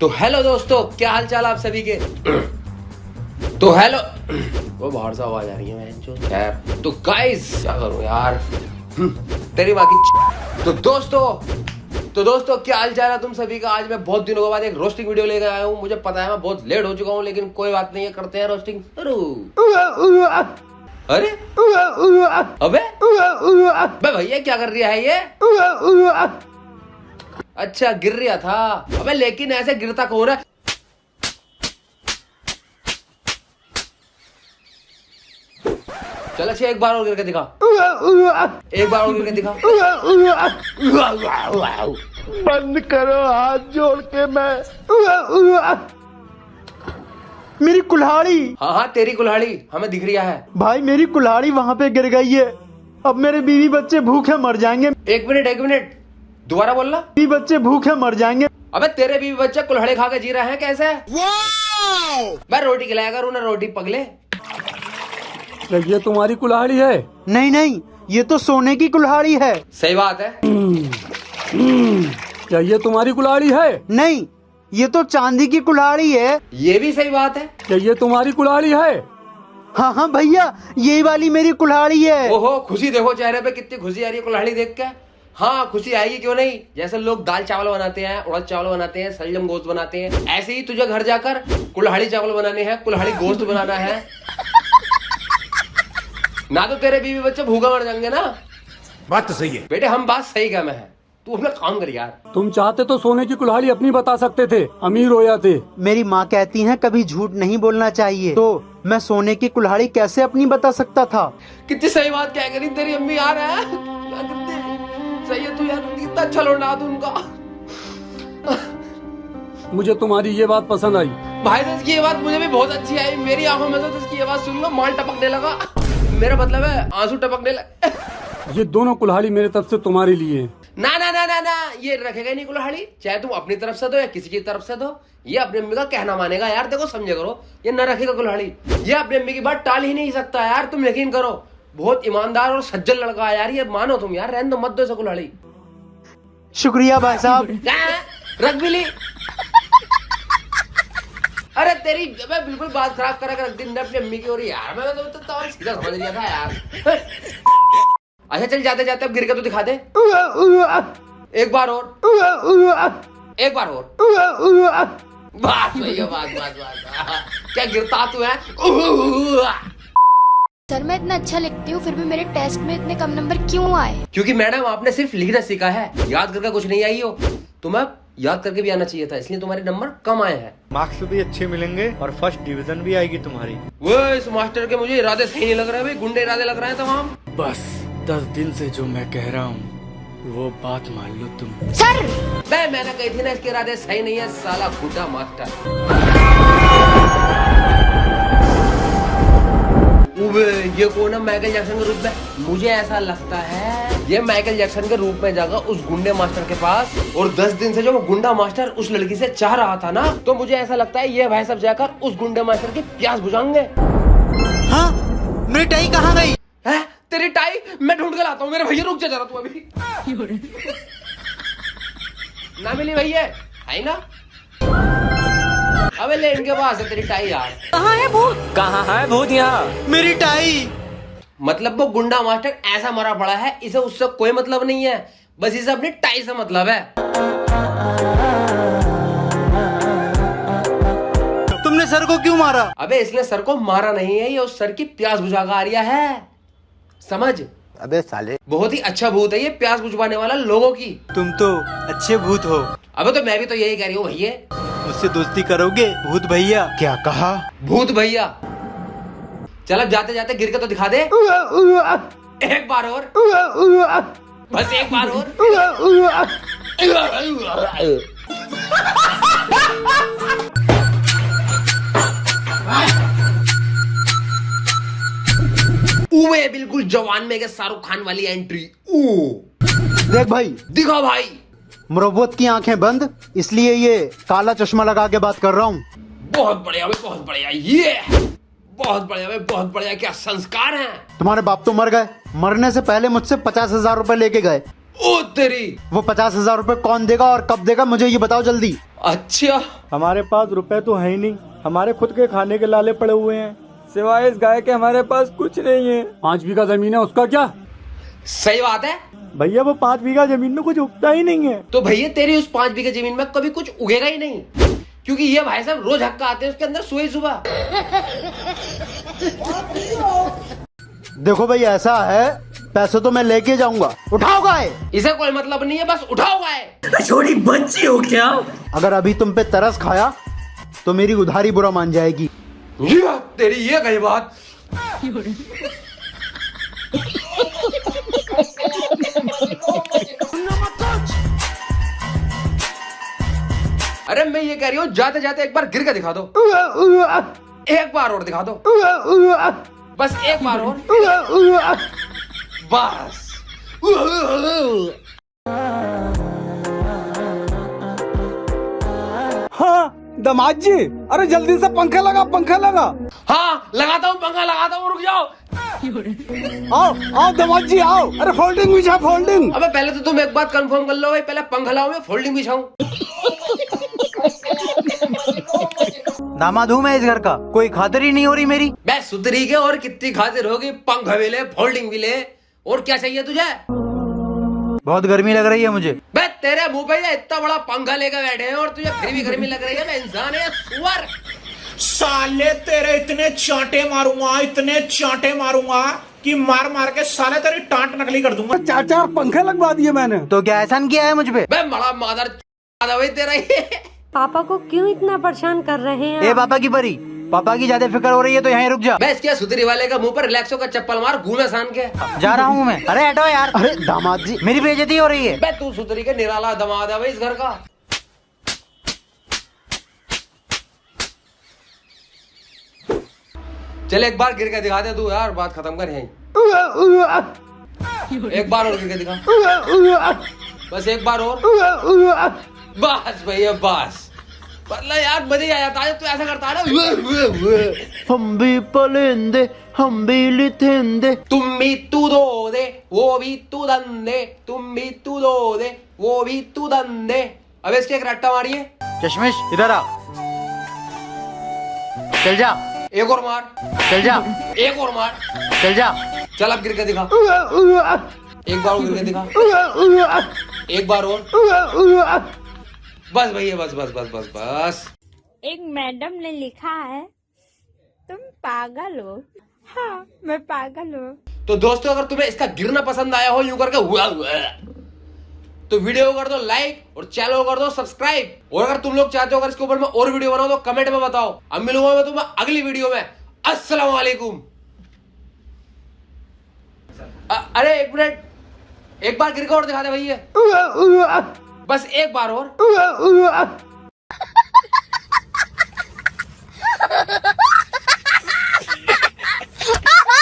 तो हेलो दोस्तों, क्या हाल चाल आप सभी के। तो हेलो, वो बाहर से आवाज आ रही है मैं खैर। तो गाइस क्या करूं यार, तेरी माँ की। तो दोस्तों क्या हाल चाल है तुम सभी का। आज मैं बहुत दिनों के बाद एक रोस्टिंग वीडियो लेकर आया हूँ। मुझे पता है मैं बहुत लेट हो चुका हूँ, लेकिन कोई बात नहीं है, करते हैं रोस्टिंग शुरू। अरे अबे भैया क्या कर रहा है ये। अच्छा गिर रहा था। अबे लेकिन ऐसे गिरता कौन है। चल अच्छा एक बार और गिर के दिखा, एक बार और गिर के दिखा। बंद करो हाथ जोड़ के। मेरी कुल्हाड़ी। हाँ तेरी कुल्हाड़ी हमें दिख रहा है भाई, मेरी कुल्हाड़ी वहाँ पे गिर गई है। अब मेरे बीवी बच्चे भूखे मर जाएंगे। एक मिनट दोबारा बोलना। बीवी बच्चे भूखे मर जाएंगे। अबे तेरे बीवी बच्चे कुल्हाड़ी खा के जी रहे हैं कैसे। मैं रोटी खिलाया करूँ ना, रोटी पगले। क्या ये तुम्हारी कुल्हाड़ी है? नहीं, ये तो सोने की कुल्हाड़ी है। सही बात है। क्या ये तुम्हारी कुल्हाड़ी है? नहीं, ये तो चांदी की कुल्हाड़ी है। ये भी सही बात है। क्या ये तुम्हारी कुल्हाड़ी है? हाँ भैया, यही वाली मेरी कुल्हाड़ी है। ओहो खुशी देखो चेहरे पे, कितनी खुशी आ रही है कुल्हाड़ी देख के। हाँ खुशी आएगी क्यों नहीं। जैसे लोग दाल चावल बनाते हैं, उड़द चावल बनाते हैं, शलजम गोश्त बनाते हैं, ऐसे ही तुझे घर जाकर कुल्हाड़ी चावल बनाने हैं, कुल्हाड़ी गोश्त बनाना है ना। तो तेरे बीवी बच्चे भूखा मर जाएंगे ना। बात तो सही है बेटे, हम बात सही कह में है, तू अपना काम कर यार। तुम चाहते तो सोने की कुल्हाड़ी अपनी बता सकते थे, अमीर हो जाते। मेरी माँ कहती है कभी झूठ नहीं बोलना चाहिए, तो मैं सोने की कुल्हाड़ी कैसे अपनी बता सकता था। कितनी सही बात क्या करी तेरी अम्मी यार है। सही है तू यार, कितना अच्छा लौंडा तू उनका। मुझे तुम्हारी ये बात पसंद आई। भाई तो इसकी ये बात मुझे भी बहुत अच्छी आई। मेरी आंखों में तो इसकी ये बात सुन लो माल टपकने लगा। मेरा मतलब है आंसू टपकने लगा। ये दोनों कुल्हाड़ी मेरे तरफ से तुम्हारे लिए है। ना, ये रखेगा नहीं कुल्हाड़ी, चाहे तुम अपनी तरफ से दो या किसी की तरफ से दो। ये अपनी अम्मी का कहना मानेगा यार। देखो समझे करो, ये न रखेगा कुल्हाड़ी। ये अपनी अम्मी की बात टाल ही नहीं सकता यार, तुम यकीन करो। बहुत ईमानदार और सज्जन लड़का है यार, ये मानो तुम यार। रहने दो, मत दो इसे कुल्हाड़ी। शुक्रिया भाई साहब। रख भी ली। अरे तेरी बिल्कुल बात खराब करा कर रख दी अपनी अम्मी की। और यार मैं तो सीधा समझ लिया था यार। अच्छा चल जाते जाते अब गिर के तो दिखा दे। एक बार और, एक बार और। बात वही है, बात। क्या गिरता तू है। सर मैं इतना अच्छा लिखती हूँ, फिर भी मेरे टेस्ट में इतने कम नंबर क्यों आए? क्योंकि मैडम आपने सिर्फ लिखना सीखा है, याद करके कुछ नहीं आई हो। तुम्हें याद करके भी आना चाहिए था, इसलिए तुम्हारे नंबर कम आए हैं। मार्क्स भी अच्छे मिलेंगे और फर्स्ट डिवीजन भी आएगी तुम्हारी। वो इस मास्टर के मुझे इरादे सही नहीं लग रहे भाई, गुंडे इरादे लग रहे हैं तमाम। बस 10 दिन से जो मैं कह रहा हूँ वो बात मान लो तुम। सर मैंने कही थी ना इसके इरादे सही नहीं है, साला गुड्डा मास्टर। ये कौन है माइकल जैक्सन के रूप में। मुझे ऐसा लगता है ये माइकल जैक्सन के रूप में जाएगा उस गुंडे मास्टर के पास। और 10 दिन से जो वो गुंडा मास्टर उस लड़की से चाह रहा था ना, तो मुझे ऐसा लगता है ये भाई सब जाकर उस गुंडे मास्टर की प्यास बुझाएंगे। हाँ, मेरी टाई कहाँ गई है? तेरी टाई मैं ढूंढ के लाता हूँ। मेरे भैया रुक जा जरा तू अभी। ना मिली भैया है ना। अबे ले इनके पास है तेरी टाई यार। कहाँ है भूत? कहाँ है भूत यहाँ? मेरी टाई। मतलब वो गुंडा मास्टर ऐसा मरा पड़ा है, इसे उससे कोई मतलब नहीं है, बस इसे अपनी टाई से मतलब है। तुमने सर को क्यों मारा? अबे इसने सर को मारा नहीं है, ये उस सर की प्यास बुझा कर आ रहा है, समझ। अबे साले, बहुत ही अच्छा भूत है ये, प्यास बुझवाने वाला लोगों की। तुम तो अच्छे भूत हो। अबे तो मैं भी तो यही कह रही हूँ भैया। मुझसे दोस्ती करोगे भूत भैया? क्या कहा? भूत भैया। चल अब जाते जाते गिर के तो दिखा दे। एक बार और, बस एक बार और। उवे बिल्कुल जवान में शाहरुख खान वाली एंट्री। देख भाई, दिखा भाई। मुरब्बत की आंखें बंद, इसलिए ये काला चश्मा लगा के बात कर रहा हूँ। बहुत बढ़िया भाई, बहुत बढ़िया। ये बहुत बढ़िया भाई, बहुत बढ़िया। क्या संस्कार हैं। तुम्हारे बाप तो मर गए, मरने से पहले मुझसे 50,000 रुपए लेके गए। ओ तेरी। वो 50,000 रुपए कौन देगा और कब देगा, मुझे ये बताओ जल्दी। अच्छा, हमारे पास रुपए तो है ही नहीं, हमारे खुद के खाने के लाले पड़े हुए हैं, सिवाय इस गाय के हमारे पास कुछ नहीं है। 5 बीघा जमीन है, उसका क्या? सही बात है भैया वो 5 बीघा जमीन में कुछ उगता ही नहीं है। तो भैया तेरी उस 5 बीघे जमीन में कभी कुछ उगेगा ही नहीं, क्योंकि ये भाई साहब रोज हक्का आते हैं उसके अंदर सुबह सुबह। देखो भाई ऐसा है, पैसे तो मैं लेके जाऊंगा, उठाओ गाय। इसे कोई मतलब नहीं है, बस उठाओ गाय। छोटी बच्ची हो क्या? अगर अभी तुम पे तरस खाया तो मेरी उधारी बुरा मान जाएगी। ये तेरी ये गई बात। अरे मैं ये कह रही हूँ, जाते जाते एक बार गिर के दिखा दो, एक बार और दिखा दो, बस एक बार और, बस। हाँ दामाद जी, अरे जल्दी से पंखा लगा, पंखा लगा। हाँ लगाता हूँ, पंखा लगाता हूँ, रुक जाओ। आओ आओ दामाद जी आओ, अरे फोल्डिंग बिछा, फोल्डिंग। अबे पहले तो तुम एक बात कंफर्म कर लो भाई, पहले पंखा लाओ मैं फोल्डिंग बिछाऊं। दामाद हूँ मैं इस घर का, कोई खातिर ही नहीं हो रही मेरी। बे सुधरी के और कितनी खातिर होगी, पंखा भी ले फोल्डिंग भी ले, और क्या चाहिए तुझे? बहुत गर्मी लग रही है मुझे। बे तेरे मुंह पे ये इतना बड़ा पंखा लेकर बैठे हैं और तुझे फिर भी गर्मी लग रही है? मैं इंसान है सुअर। साले तेरे इतने चांटे मारूंगा कि मार मार के साले तेरी टांट नकली कर दूंगा। 4 पंखे लगवा दिए मैंने। तो क्या एहसान किया है मुझ पे? बे बड़ा मादर भाई तेरा ये। पापा को क्यों इतना परेशान कर रहे हैं? ए पापा की परी, पापा की ज्यादा फिक्र हो रही है तो यहीं रुक जा। बे इसके सुधरी वाले का मुंह पर रिलैक्सो का चप्पल मार, घूमे सान के। जा रहा हूँ मैं। अरे हटो यार। अरे दामाद जी, मेरी बेइज्जती हो रही है। बे तू सुधरी के निराला दमाद है भाई इस घर का। चल एक बार गिर के दिखा दे तू यार, बात खत्म कर यहीं। एक बार और गिर के दिखा, बस एक बार और, बस भैया बस। मतलब यार मजा ही आ जाता है तू ऐसा करता है ना। हम भी पलेंदे, हम भी लिथेंदे। तुम भी तू दो दे, वो भी तू दंदे, तुम भी तू दो दे, वो भी तू दंदे। अब इसके एक रट्टा मारिए। चश्मिश इधर आ, चल जा। एक और मार, चल जा। एक और मार, चल जा। चल अब गिर के दिखा, एक बार और गिर के दिखा, एक बार और, बस भैया बस बस बस बस बस। एक मैडम ने लिखा है तुम पागल हो। हाँ मैं पागल हूँ। तो दोस्तों अगर तुम्हें इसका गिरना पसंद आया हो यूं करके हुआ तो वीडियो को कर दो लाइक और चैनल को कर दो सब्सक्राइब। और अगर तुम लोग चाहते हो अगर इसके ऊपर मैं और वीडियो बनाऊं तो कमेंट में बताओ। अब मिलूंगा मैं तुम्हें अगली वीडियो में। अस्सलाम वालेकुम। अरे एक मिनट, एक बार गिर के और दिखा दे भैया, बस एक बार और।